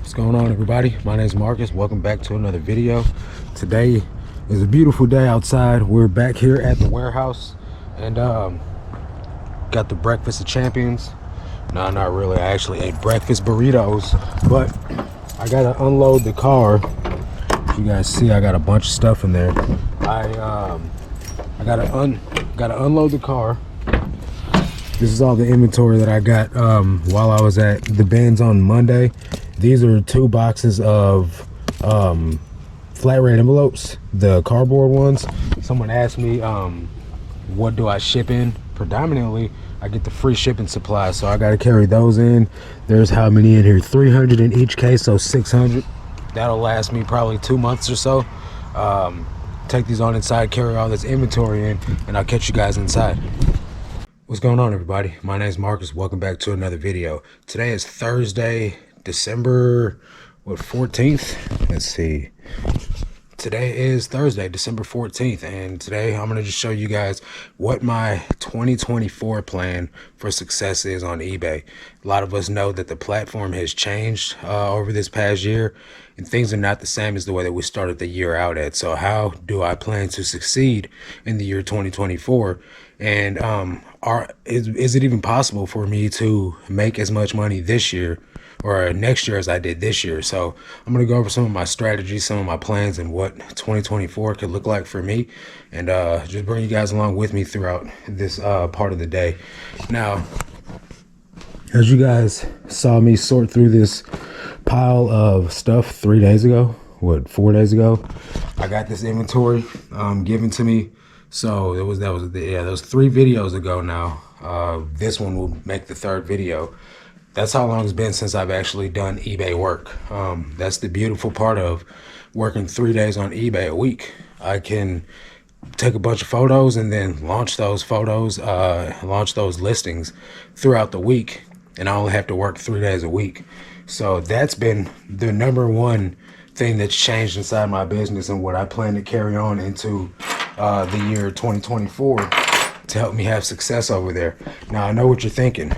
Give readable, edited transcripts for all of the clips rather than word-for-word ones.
What's going on, everybody? My name is Marcus. Welcome back to another video. Today is a beautiful day outside. We're back here at the warehouse and got the breakfast of champions. No, not really. I actually ate breakfast burritos, but I gotta unload the car. As you guys see, I got a bunch of stuff in there. I gotta unload the car. This is all the inventory that I got while I was at the bins on Monday. These are 2 boxes of flat rate envelopes, the cardboard ones. Someone asked me what do I ship in. Predominantly I get the free shipping supplies, so I got to carry those in. There's how many in here? 300 in each case, so 600. That'll last me probably 2 months or so. Take these on inside, carry all this inventory in, and I'll catch you guys inside. What's going on, everybody? My name is Marcus. Welcome back to another video. Today is Thursday, December 14th. Let's see. Today is Thursday, December 14th, and today I'm going to just show you guys what my 2024 plan for success is on eBay. A lot of us know that the platform has changed over this past year, and things are not the same as the way that we started the year out at. So how do I plan to succeed in the year 2024? And is it even possible for me to make as much money this year or next year as I did this year? So I'm going to go over some of my strategies, some of my plans, and what 2024 could look like for me, and just bring you guys along with me throughout this part of the day. Now, as you guys saw me sort through this pile of stuff 4 days ago, I got this inventory given to me. So that was 3 videos ago now. This one will make the 3rd video. That's how long it's been since I've actually done eBay work. That's the beautiful part of working 3 days on eBay a week. I can take a bunch of photos and then launch those photos, launch those listings throughout the week, and I only have to work 3 days a week. So that's been the #1 thing that's changed inside my business, and what I plan to carry on into the year 2024 to help me have success over there. Now, I know what you're thinking.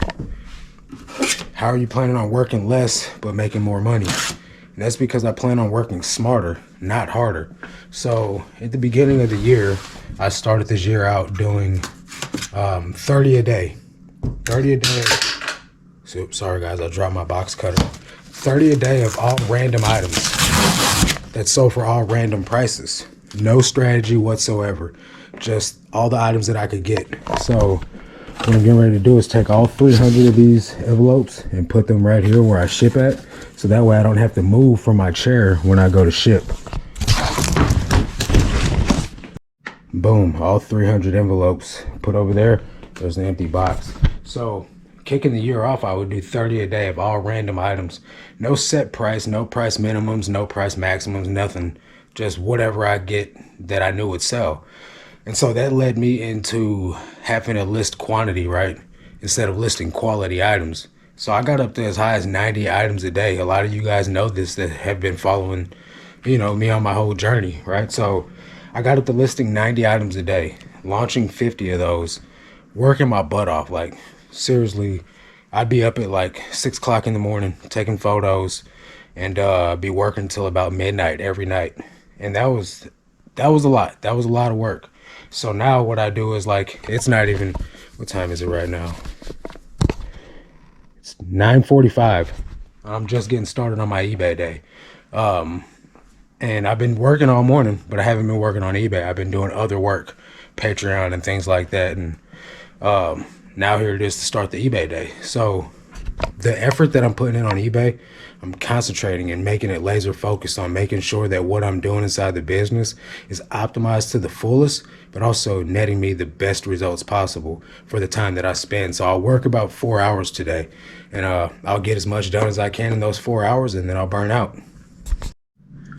How are you planning on working less but making more money? And that's because I plan on working smarter, not harder. So at the beginning of the year, I started this year out doing 30 a day. 30 a day. So, sorry guys, I dropped my box cutter. 30 a day of all random items that sold for all random prices. No strategy whatsoever, just all the items that I could get. So what I'm getting ready to do is take all 300 of these envelopes and put them right here where I ship at, so that way I don't have to move from my chair when I go to ship. Boom, all 300 envelopes put over there. There's an empty box. So kicking the year off, I would do 30 a day of all random items. No set price, no price minimums, no price maximums, nothing. Just whatever I get that I knew would sell. And so that led me into having to list quantity, right, instead of listing quality items. So I got up to as high as 90 items a day. A lot of you guys know this that have been following, me on my whole journey, right? So I got up to listing 90 items a day, launching 50 of those, working my butt off. Like, seriously, I'd be up at like 6 o'clock in the morning taking photos, and be working till about midnight every night. And that was a lot. That was a lot of work. So now what I do is, like, it's not even, what time is it right now? It's 9:45. I'm just getting started on my eBay day. And I've been working all morning, but I haven't been working on eBay. I've been doing other work, Patreon and things like that. And now here it is to start the eBay day. So the effort that I'm putting in on eBay, I'm concentrating and making it laser focused on making sure that what I'm doing inside the business is optimized to the fullest, but also netting me the best results possible for the time that I spend. So I'll work about 4 hours today, and I'll get as much done as I can in those 4 hours, and then I'll burn out.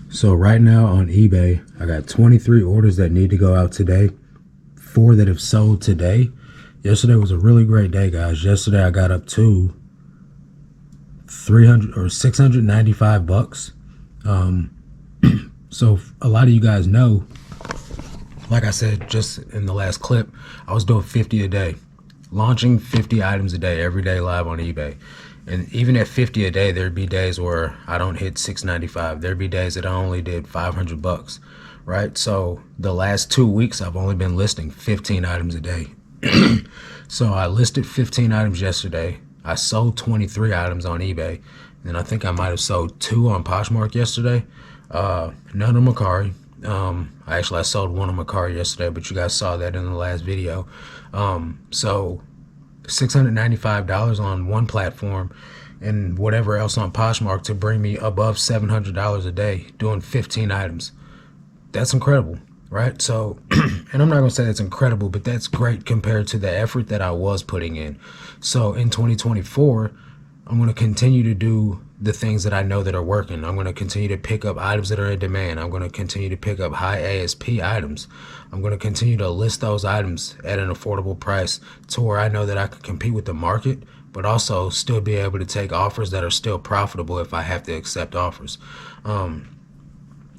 So right now on eBay, I got 23 orders that need to go out today, 4 that have sold today. Yesterday was a really great day, guys. Yesterday I got up to 300 or 695 bucks. So a lot of you guys know, like I said just in the last clip, I was doing 50 a day, launching 50 items a day every day live on eBay. And even at 50 a day, there'd be days where I don't hit 695. There'd be days that I only did 500 bucks, right? So the last 2 weeks, I've only been listing 15 items a day. So I listed 15 items yesterday. I sold 23 items on eBay. And I think I might have sold 2 on Poshmark yesterday. None on Mercari. I sold 1 on Mercari yesterday, but you guys saw that in the last video. So $695 on one platform and whatever else on Poshmark to bring me above $700 a day doing 15 items. That's incredible, right? So, and I'm not gonna say that's incredible, but that's great compared to the effort that I was putting in. So in 2024, I'm going to continue to do the things that I know that are working. I'm going to continue to pick up items that are in demand. I'm going to continue to pick up high ASP items. I'm going to continue to list those items at an affordable price to where I know that I can compete with the market, but also still be able to take offers that are still profitable if I have to accept offers.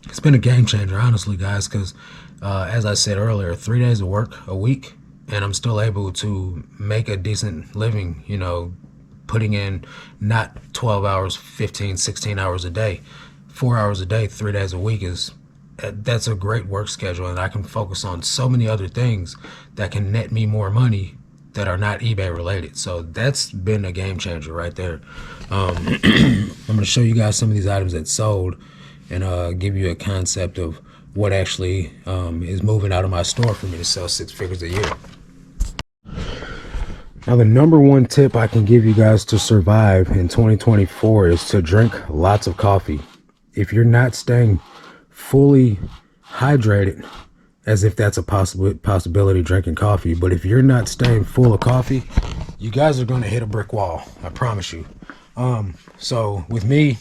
It's been a game changer, honestly, guys, because as I said earlier, 3 days of work a week, and I'm still able to make a decent living, you know, putting in not 12 hours, 15, 16 hours a day, 4 hours a day, 3 days a week that's a great work schedule. And I can focus on so many other things that can net me more money that are not eBay related. So that's been a game changer right there. I'm going to show you guys some of these items that sold and give you a concept of what actually is moving out of my store for me to sell 6 figures a year. Now, the number one tip I can give you guys to survive in 2024 is to drink lots of coffee. If you're not staying fully hydrated, as if that's a possibility drinking coffee, but if you're not staying full of coffee, you guys are going to hit a brick wall. I promise you. So with me,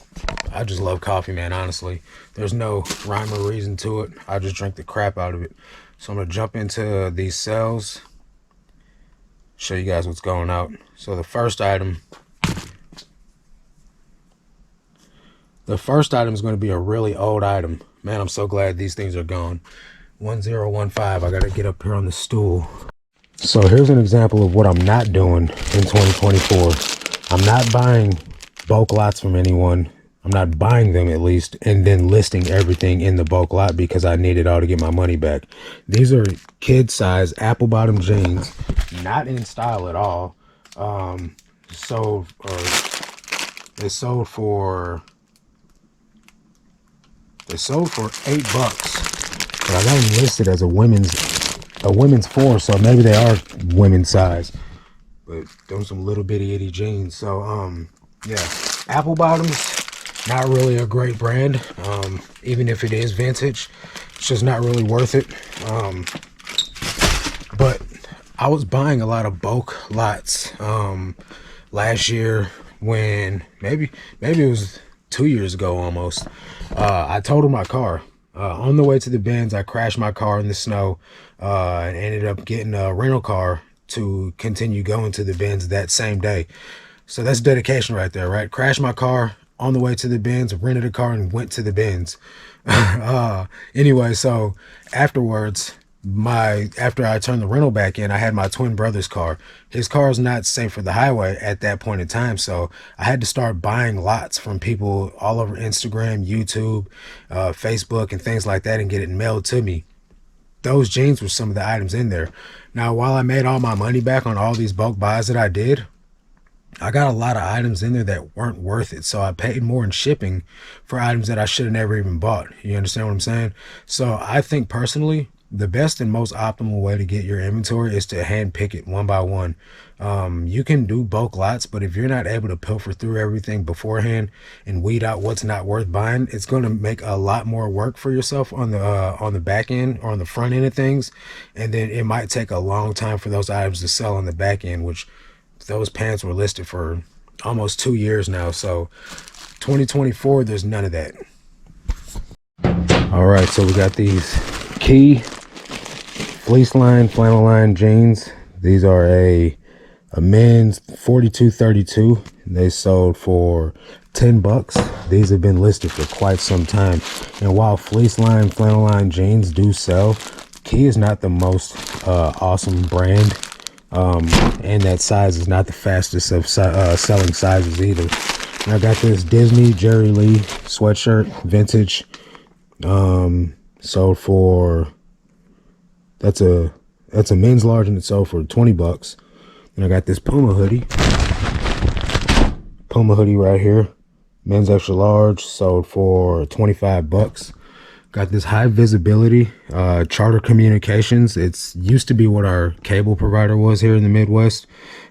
I just love coffee, man. Honestly, there's no rhyme or reason to it. I just drink the crap out of it. So I'm going to jump into these sales, show you guys what's going out. So the first item is going to be a really old item. Man, I'm so glad these things are gone. 1015. I got to get up here on the stool. So here's an example of what I'm not doing in 2024. I'm not buying bulk lots from anyone. I'm not buying them, at least, and then listing everything in the bulk lot because I need it all to get my money back. These are kid size apple bottom jeans, not in style at all. They sold for $8, but I got them listed as a women's 4, so maybe they are women's size. But those some little bitty itty jeans. So yeah, apple bottoms, not really a great brand. Even if it is vintage, it's just not really worth it. But I was buying a lot of bulk lots last year, when maybe it was 2 years ago almost. I totaled my car. On the way to the bins, I crashed my car in the snow and ended up getting a rental car to continue going to the bins that same day. So that's dedication right there, right? Crashed my car on the way to the bins, rented a car, and went to the bins. Anyway, so afterwards, after I turned the rental back in, I had my twin brother's car. His car is not safe for the highway at that point in time, so I had to start buying lots from people all over Instagram, YouTube, Facebook, and things like that, and get it mailed to me. Those jeans were some of the items in there. Now, while I made all my money back on all these bulk buys that I did, I got a lot of items in there that weren't worth it. So I paid more in shipping for items that I should have never even bought. You understand what I'm saying? So I think personally, the best and most optimal way to get your inventory is to hand pick it one by one. You can do bulk lots, but if you're not able to pilfer through everything beforehand and weed out what's not worth buying, it's going to make a lot more work for yourself on the back end or on the front end of things. And then it might take a long time for those items to sell on the back end, which those pants were listed for almost 2 years now. So 2024, there's none of that. All right, so we got these Key fleece line, flannel line jeans. These are a men's 42-32. They sold for $10. These have been listed for quite some time. And while fleece line, flannel line jeans do sell, Key is not the most awesome brand And that size is not the fastest of selling sizes either. And I got this Disney Jerry Lee sweatshirt, vintage, sold for, that's a men's large, and it sold for 20 bucks. And I got this Puma hoodie right here, men's extra large, sold for 25 bucks. Got this high visibility Charter Communications. It's used to be what our cable provider was here in the Midwest,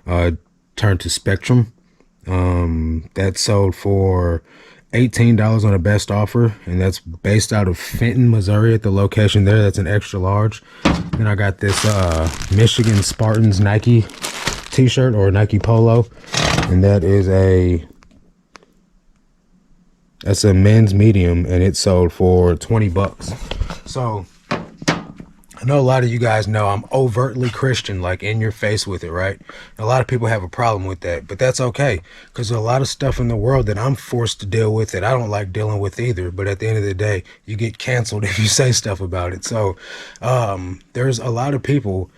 turned to Spectrum. That sold for $18 on a best offer, and that's based out of Fenton, Missouri at the location there. That's an extra large. Then I got this Michigan Spartans Nike t-shirt, or Nike polo, and that's a men's medium, and it sold for 20 bucks. So I know a lot of you guys know I'm overtly Christian, like in your face with it, right? A lot of people have a problem with that, but that's okay, because there's a lot of stuff in the world that I'm forced to deal with that I don't like dealing with either. But at the end of the day, you get canceled if you say stuff about it. So there's a lot of people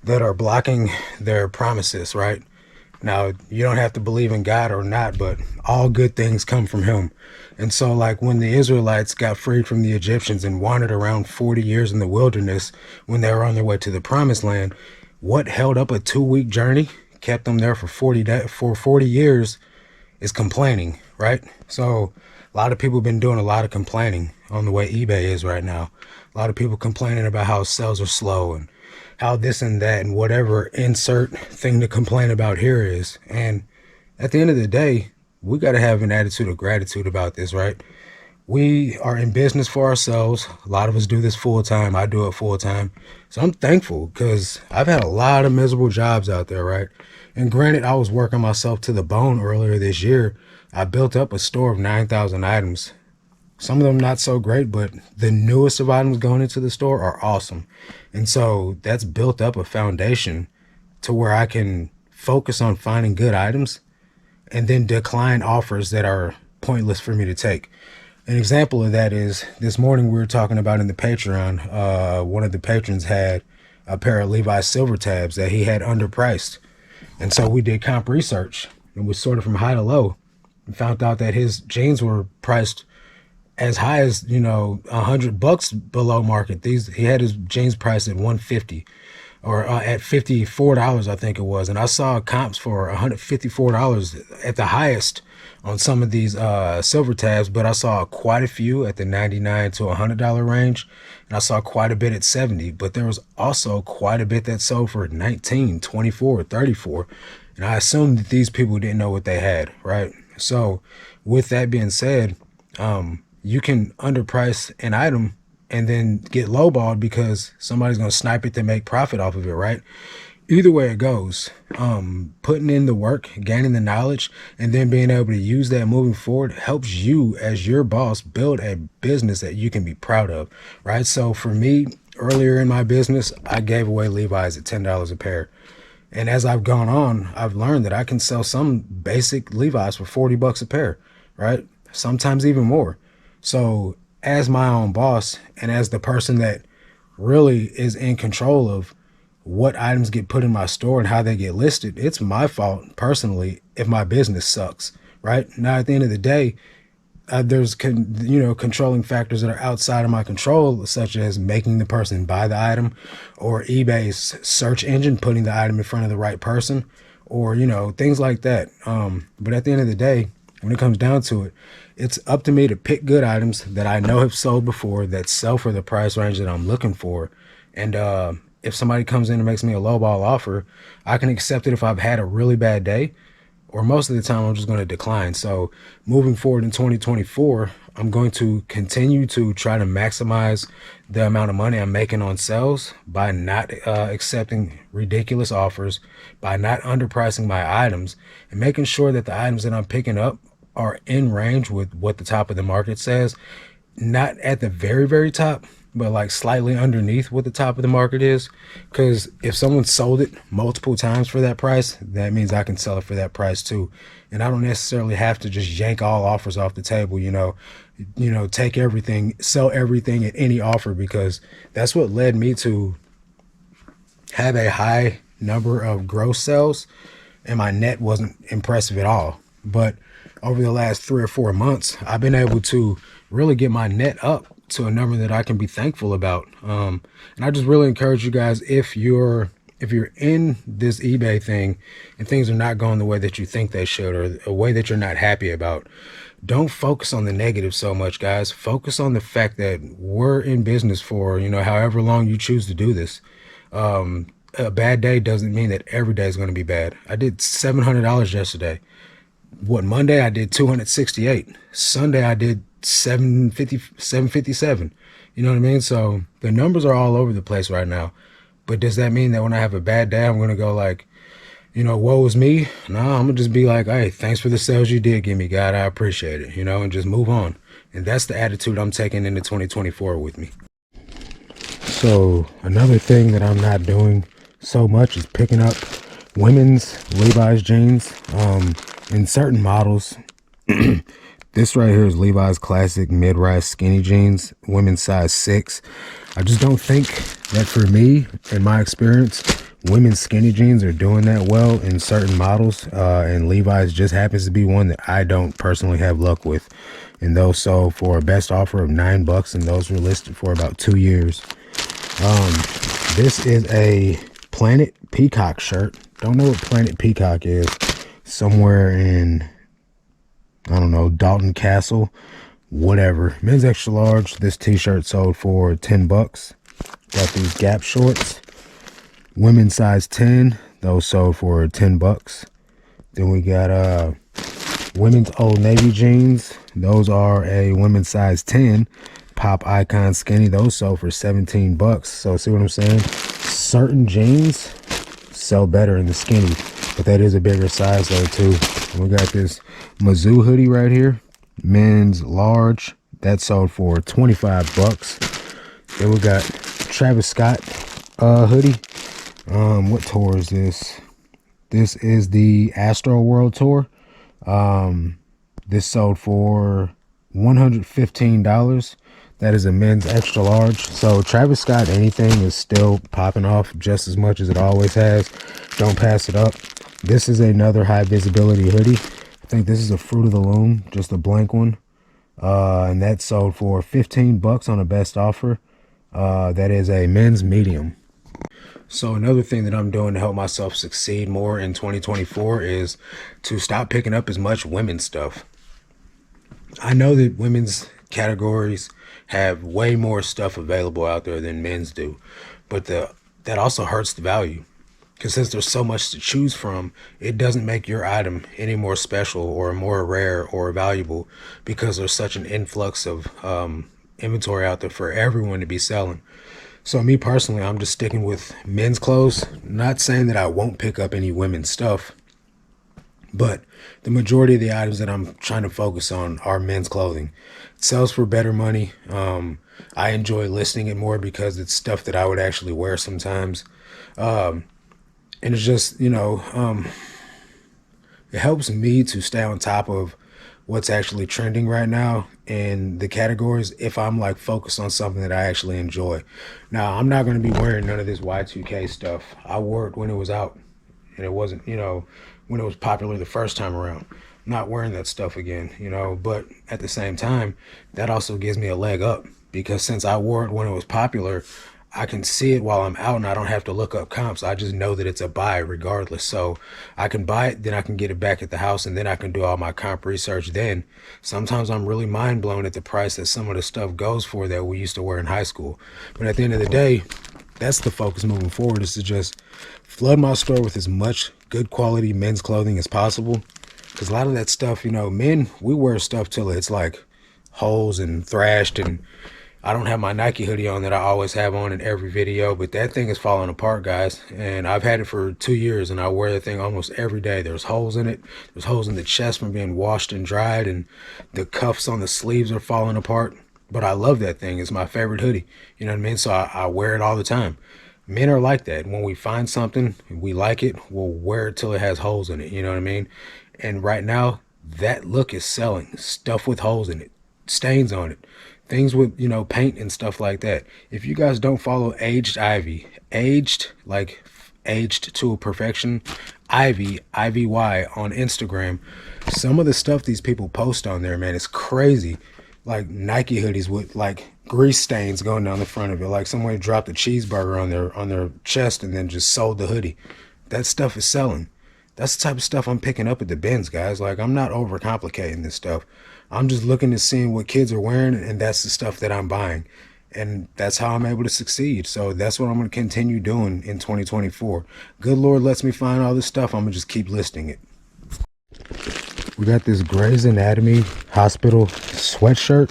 that are blocking their promises, right? Now, you don't have to believe in God or not, but all good things come from him. And so, like, when the Israelites got freed from the Egyptians and wandered around 40 years in the wilderness when they were on their way to the promised land, what held up a 2-week journey, kept them there for 40 years, is complaining, right? So a lot of people have been doing a lot of complaining on the way eBay is right now. A lot of people complaining about how sales are slow and how this and that and whatever insert thing to complain about here is. And at the end of the day, we got to have an attitude of gratitude about this, right? We are in business for ourselves. A lot of us do this full time. I do it full time. So I'm thankful, because I've had a lot of miserable jobs out there, right? And granted, I was working myself to the bone earlier this year. I built up a store of 9,000 items. Some of them not so great, but the newest of items going into the store are awesome. And so that's built up a foundation to where I can focus on finding good items and then decline offers that are pointless for me to take. An example of that is this morning we were talking about in the Patreon, one of the patrons had a pair of Levi's silver tabs that he had underpriced. And so we did comp research, and we sorted from high to low and found out that his jeans were priced as high as, $100 below market. He had his jeans priced at $150 or at $54, I think it was. And I saw comps for $154 at the highest on some of these silver tabs, but I saw quite a few at the $99 to $100 range, and I saw quite a bit at $70. But there was also quite a bit that sold for $19, $24, $34, and I assumed that these people didn't know what they had, right? So with that being said, you can underprice an item and then get lowballed because somebody's going to snipe it to make profit off of it, right? Either way it goes, putting in the work, gaining the knowledge, and then being able to use that moving forward helps you as your boss build a business that you can be proud of, right? So for me, earlier in my business, I gave away Levi's at $10 a pair. And as I've gone on, I've learned that I can sell some basic Levi's for 40 bucks a pair, right? Sometimes even more. So as my own boss and as the person that really is in control of what items get put in my store and how they get listed, it's my fault personally if my business sucks, right? Now, at the end of the day, there's controlling factors that are outside of my control, such as making the person buy the item, or eBay's search engine putting the item in front of the right person, or things like that. But at the end of the day, when it comes down to it, it's up to me to pick good items that I know have sold before, that sell for the price range that I'm looking for. And if somebody comes in and makes me a lowball offer, I can accept it if I've had a really bad day, or most of the time I'm just going to decline. So moving forward in 2024, I'm going to continue to try to maximize the amount of money I'm making on sales by not accepting ridiculous offers, by not underpricing my items, and making sure that the items that I'm picking up are in range with what the top of the market says. Not at the very, very top, but like slightly underneath what the top of the market is. Because if someone sold it multiple times for that price, that means I can sell it for that price too. And I don't necessarily have to just yank all offers off the table, take everything, sell everything at any offer, because that's what led me to have a high number of gross sales, and my net wasn't impressive at all. But over the last 3 or 4 months, I've been able to really get my net up to a number that I can be thankful about. And I just really encourage you guys, if you're in this eBay thing and things are not going the way that you think they should, or a way that you're not happy about, don't focus on the negative so much, guys. Focus on the fact that we're in business for, however long you choose to do this. A bad day doesn't mean that every day is going to be bad. I did $700 yesterday. Monday I did 268. Sunday I did 750, 757. You know what I mean? So the numbers are all over the place right now. But does that mean that when I have a bad day, I'm going to go like, woe is me? No, I'm going to just be like, hey, thanks for the sales you did give me, God. I appreciate it, and just move on. And that's the attitude I'm taking into 2024 with me. So another thing that I'm not doing so much is picking up women's Levi's jeans in certain models. This right here is Levi's classic mid-rise skinny jeans, women's size 6. I just don't think that, for me, in my experience, women's skinny jeans are doing that well in certain models, and Levi's just happens to be one that I don't personally have luck with. And those sold for a best offer of $9, and those were listed for about 2 years. This is a Planet Peacock shirt. Don't know what Planet Peacock is. Somewhere in, I don't know, Dalton Castle, whatever. Men's extra large. This t-shirt sold for $10. Got these Gap shorts, women's size 10. Those sold for $10. Then we got women's Old Navy jeans. Those are a women's size 10. Pop Icon skinny. Those sold for $17. So see what I'm saying? Certain jeans sell better in the skinny, but that is a bigger size though too. And we got this Mizzou hoodie right here, men's large. That sold for $25. Then we got Travis Scott hoodie. What tour is this? This is the Astro World Tour. This sold for $115. That is a men's extra large. So Travis Scott anything is still popping off just as much as it always has. Don't pass it up. This is another high visibility hoodie. I think this is a Fruit of the Loom, just a blank one. And that sold for $15 on a best offer. That is a men's medium. So another thing that I'm doing to help myself succeed more in 2024 is to stop picking up as much women's stuff. I know that women's categories have way more stuff available out there than men's do, but that also hurts the value, because since there's so much to choose from, it doesn't make your item any more special or more rare or valuable, because there's such an influx of inventory out there for everyone to be selling. So me personally, I'm just sticking with men's clothes. Not saying that I won't pick up any women's stuff, but the majority of the items that I'm trying to focus on are men's clothing. It sells for better money. I enjoy listing it more because it's stuff that I would actually wear sometimes. And it's just, it helps me to stay on top of what's actually trending right now in the categories if I'm like focused on something that I actually enjoy. Now, I'm not going to be wearing none of this Y2K stuff. I wore it when it was out, and it wasn't, when it was popular the first time around. I'm not wearing that stuff again, but at the same time, that also gives me a leg up, because since I wore it when it was popular, I can see it while I'm out and I don't have to look up comps. I just know that it's a buy regardless. So I can buy it, then I can get it back at the house, and then I can do all my comp research then. Sometimes I'm really mind blown at the price that some of the stuff goes for that we used to wear in high school. But at the end of the day, that's the focus moving forward, is to just flood my store with as much good quality men's clothing as possible. Because a lot of that stuff, men, we wear stuff till it's like holes and thrashed, and I don't have my Nike hoodie on that I always have on in every video, but that thing is falling apart, guys. And I've had it for 2 years, and I wear that thing almost every day. There's holes in it. There's holes in the chest from being washed and dried, and the cuffs on the sleeves are falling apart. But I love that thing. It's my favorite hoodie. You know what I mean? So I wear it all the time. Men are like that. When we find something, we like it, we'll wear it till it has holes in it. You know what I mean? And right now, that look is selling. Stuff with holes in it, stains on it, things with, paint and stuff like that. If you guys don't follow Aged Ivy, Aged, like aged to perfection, Ivy, IVY on Instagram. Some of the stuff these people post on there, man, is crazy. Like Nike hoodies with like grease stains going down the front of it. Like somebody dropped a cheeseburger on their chest and then just sold the hoodie. That stuff is selling. That's the type of stuff I'm picking up at the bins, guys. Like, I'm not overcomplicating this stuff. I'm just looking to see what kids are wearing, and that's the stuff that I'm buying. And that's how I'm able to succeed. So that's what I'm going to continue doing in 2024. Good Lord lets me find all this stuff. I'm going to just keep listing it. We got this Grey's Anatomy Hospital sweatshirt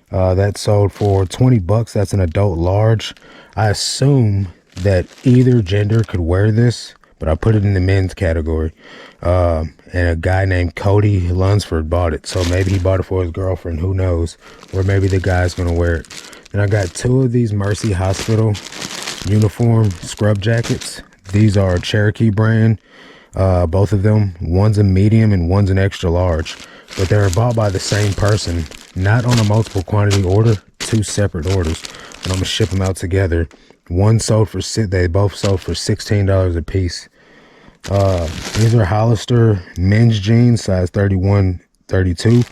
that sold for 20 bucks. That's an adult large. I assume that either gender could wear this, but I put it in the men's category. And a guy named Cody Lunsford bought it. So maybe he bought it for his girlfriend, who knows? Or maybe the guy's gonna wear it. Then I got two of these Mercy Hospital uniform scrub jackets. These are Cherokee brand, both of them. One's a medium and one's an extra large. But they were bought by the same person, not on a multiple quantity order, two separate orders. And I'm gonna ship them out together. One sold for they both sold for $16 a piece. These are Hollister men's jeans, size 31, 32.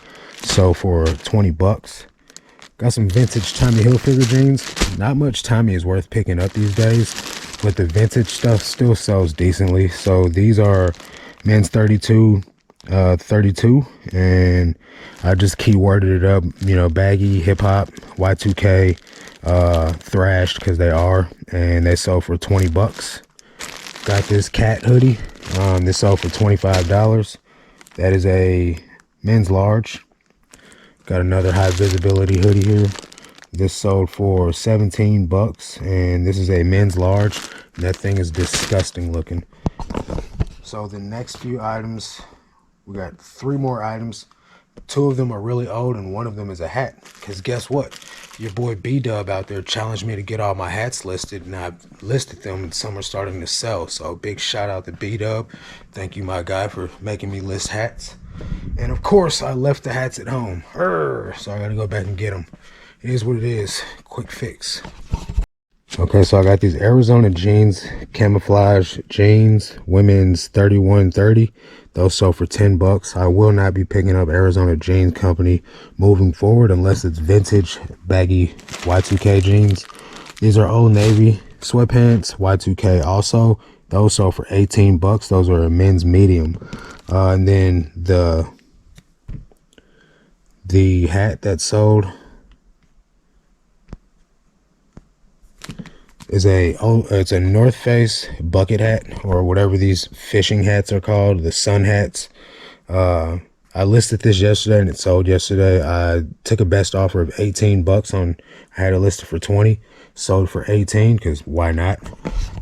So for 20 bucks. Got some vintage Tommy Hilfiger jeans. Not much Tommy is worth picking up these days, but the vintage stuff still sells decently. So these are men's 32, 32, and I just keyworded it up, you know, baggy, hip hop, Y2K, thrashed, because they are, and they sold for 20 bucks. Got this cat hoodie. This sold for $25. That is a men's large. Got another high visibility hoodie here. This sold for 17 bucks, and this is a men's large. And that thing is disgusting looking. So the next few items, we got 3 more items. 2 of them are really old, and 1 of them is a hat. Because guess what? Your boy B-Dub out there challenged me to get all my hats listed, and I listed them, and some are starting to sell. So big shout out to B-Dub. Thank you, my guy, for making me list hats. And of course, I left the hats at home. So I gotta go back and get them. It is what it is. Quick fix. Okay, so I got these Arizona jeans, camouflage jeans, women's 31-30. Those sold for 10 bucks. I will not be picking up Arizona Jeans Company moving forward unless it's vintage, baggy Y2K jeans. These are Old Navy sweatpants, Y2K also. Those sold for 18 bucks. Those are a men's medium. And then the hat that sold is it's a North Face bucket hat, or whatever these fishing hats are called, the sun hats. I listed this yesterday and it sold yesterday. I took a best offer of 18 bucks on, I had it listed for 20, sold for 18 because why not?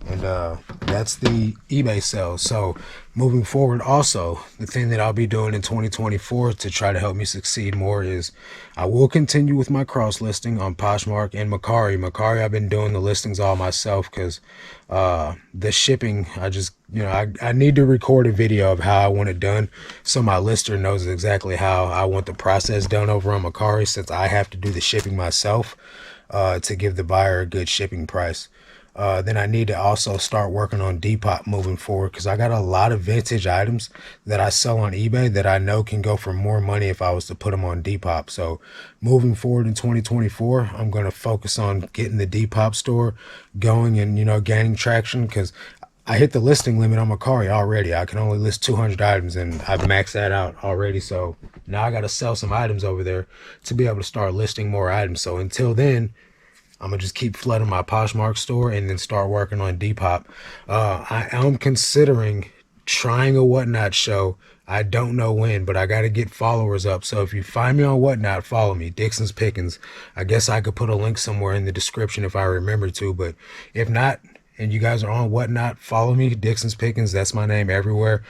And that's the eBay sale. So moving forward, also the thing that I'll be doing in 2024 to try to help me succeed more is I will continue with my cross listing on Poshmark and Mercari. I've been doing the listings all myself because the shipping, I need to record a video of how I want it done so my lister knows exactly how I want the process done over on Mercari, since I have to do the shipping myself to give the buyer a good shipping price. Then I need to also start working on Depop moving forward, because I got a lot of vintage items that I sell on eBay that I know can go for more money if I was to put them on Depop. So moving forward in 2024, I'm going to focus on getting the Depop store going and, gaining traction, because I hit the listing limit on Mercari already. I can only list 200 items and I've maxed that out already. So now I got to sell some items over there to be able to start listing more items. So until then, I'm going to just keep flooding my Poshmark store and then start working on Depop. I am considering trying a Whatnot show. I don't know when, but I got to get followers up. So if you find me on Whatnot, follow me, Dixon's Pickens. I guess I could put a link somewhere in the description if I remember to, but if not, and you guys are on Whatnot, follow me, Dixon's Pickens. That's my name everywhere.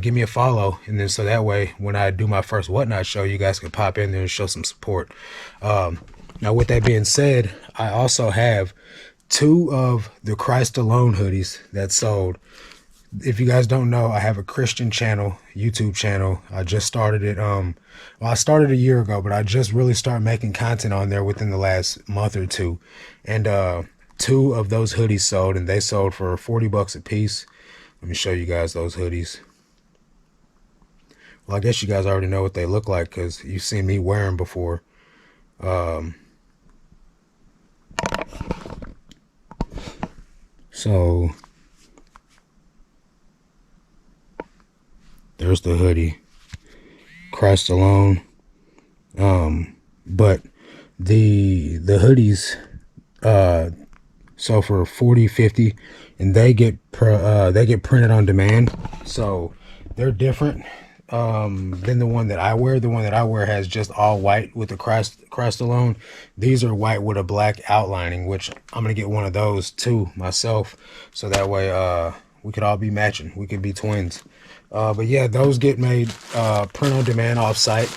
Give me a follow, and then so that way when I do my first Whatnot show, you guys can pop in there and show some support. Now, with that being said, I also have 2 of the Christ Alone hoodies that sold. If you guys don't know, I have a Christian channel, YouTube channel. I just started it. I started a year ago, but I just really started making content on there within the last month or 2. And 2 of those hoodies sold, and they sold for 40 bucks a piece. Let me show you guys those hoodies. Well, I guess you guys already know what they look like because you've seen me wear them before. So there's the hoodie, Christ alone. But the hoodies so for 40, 50, and they get printed on demand, so they're different than the one that I wear. The one that I wear has just all white with the Christ alone. These are white with a black outlining, which I'm gonna get one of those too myself, so that way we could all be matching. We could be twins. But yeah, those get made print on demand off site.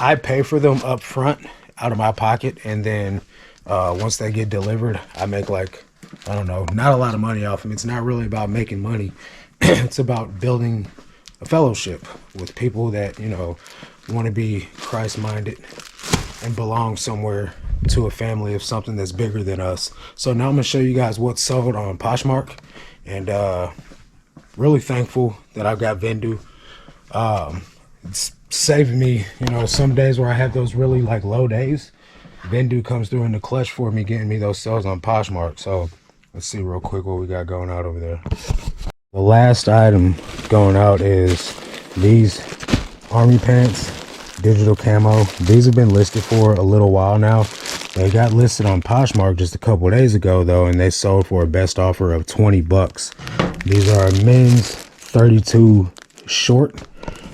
I pay for them up front out of my pocket, and then once they get delivered, I make, like, I don't know, not a lot of money off them. It's not really about making money. It's about building a fellowship with people that, you know, want to be Christ-minded and belong somewhere to a family of something that's bigger than us. So now I'm gonna show you guys what's sold on Poshmark, and really thankful that I've got Vendu. It's saving me, you know, some days where I have those really like low days. Vendu comes through in the clutch for me, getting me those sales on Poshmark. So let's see real quick what we got going out over there. The last item going out is these army pants, digital camo. These have been listed for a little while now. They got listed on Poshmark just a couple of days ago though, and they sold for a best offer of 20 bucks. These are men's 32 short.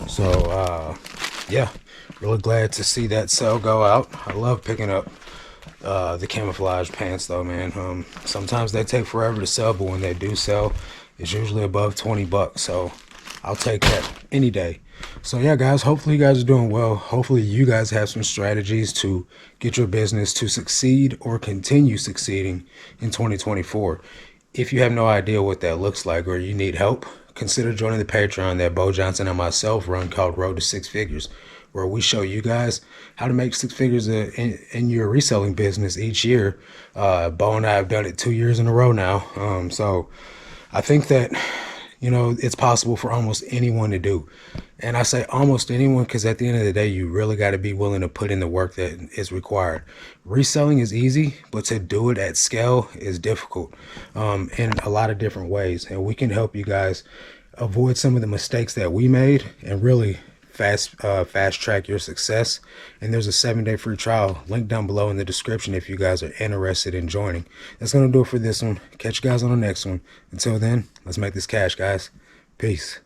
So yeah, really glad to see that sale go out. I love picking up the camouflage pants though, man. Sometimes they take forever to sell, but when they do sell, it's usually above 20 bucks. So I'll take that any day. So yeah, guys, hopefully you guys are doing well. Hopefully you guys have some strategies to get your business to succeed or continue succeeding in 2024. If you have no idea what that looks like, or you need help, consider joining the Patreon that Bo Johnson and myself run, called Road to Six Figures, where we show you guys how to make 6 figures in your reselling business each year. Bo and I have done it 2 years in a row now. So I think that, you know, it's possible for almost anyone to do. And I say almost anyone because at the end of the day, you really got to be willing to put in the work that is required. Reselling is easy, but to do it at scale is difficult in a lot of different ways. And we can help you guys avoid some of the mistakes that we made and really fast track your success. And there's a 7-day free trial link down below in the description if you guys are interested in joining. That's gonna do it for this one. Catch you guys on the next one. Until then, let's make this cash, guys. Peace.